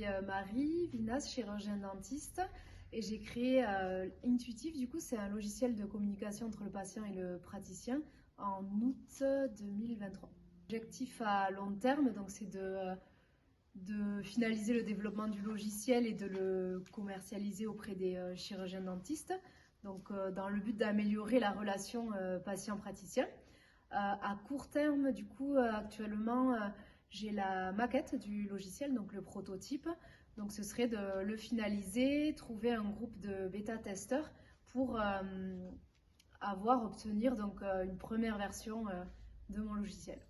suis Marie Vinas, chirurgien dentiste, et j'ai créé Intuitive. Du coup, c'est un logiciel de communication entre le patient et le praticien en août 2023. L'objectif à long terme, donc, c'est de finaliser le développement du logiciel et de le commercialiser auprès des chirurgiens dentistes, donc dans le but d'améliorer la relation patient-praticien. À court terme, du coup, actuellement, j'ai la maquette du logiciel, donc le prototype. Donc ce serait de le finaliser, trouver un groupe de bêta-testeurs pour obtenir donc, une première version de mon logiciel.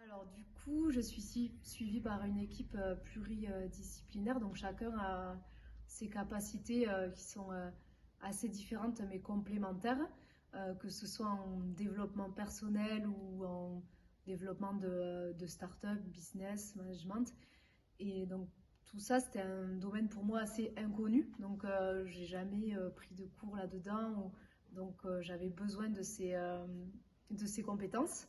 Alors du coup, je suis suivie par une équipe pluridisciplinaire, donc chacun a ses capacités qui sont assez différentes mais complémentaires, que ce soit en développement personnel ou en développement de start-up, business, management. Et donc tout ça, c'était un domaine pour moi assez inconnu, donc j'ai jamais pris de cours là-dedans, donc j'avais besoin de ces compétences.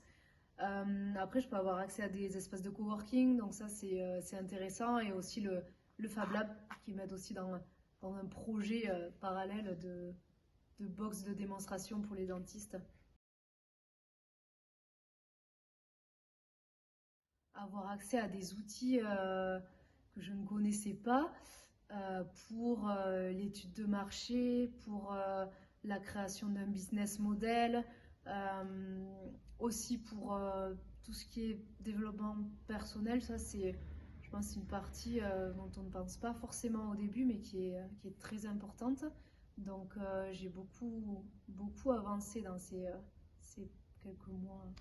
Après, je peux avoir accès à des espaces de coworking, donc ça c'est intéressant, et aussi le Fab Lab qui m'aide aussi dans un projet parallèle de box de démonstration pour les dentistes. Avoir accès à des outils que je ne connaissais pas pour l'étude de marché, pour la création d'un business model, aussi pour tout ce qui est développement personnel. Ça, je pense, c'est une partie dont on ne pense pas forcément au début, mais qui est très importante. Donc, j'ai beaucoup avancé dans ces quelques mois.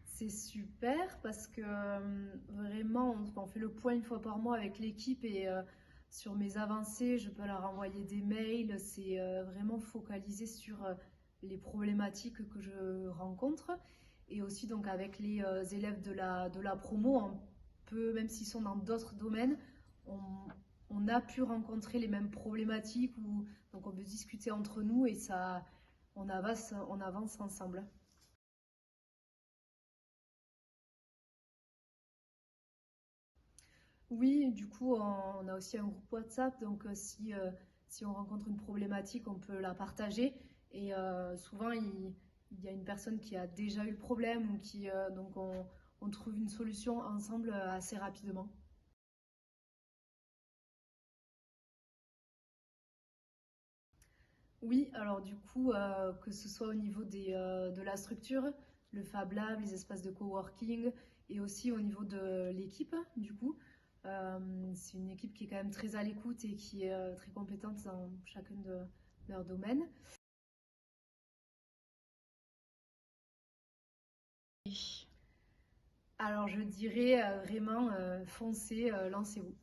C'est super parce que vraiment, on fait le point une fois par mois avec l'équipe, et sur mes avancées, je peux leur envoyer des mails. C'est vraiment focalisé sur les problématiques que je rencontre. Et aussi, donc, avec les élèves de la promo, on peut, même s'ils sont dans d'autres domaines, on, on a pu rencontrer les mêmes problématiques, donc on peut discuter entre nous, et ça, on avance ensemble. Oui, du coup, on a aussi un groupe WhatsApp, donc si on rencontre une problématique, on peut la partager. Et souvent, il y a une personne qui a déjà eu le problème, ou donc on trouve une solution ensemble assez rapidement. Oui, alors du coup, que ce soit au niveau de la structure, le Fab Lab, les espaces de coworking, et aussi au niveau de l'équipe, du coup. C'est une équipe qui est quand même très à l'écoute et qui est très compétente dans chacun de leurs domaines. Alors je dirais vraiment foncez, lancez-vous.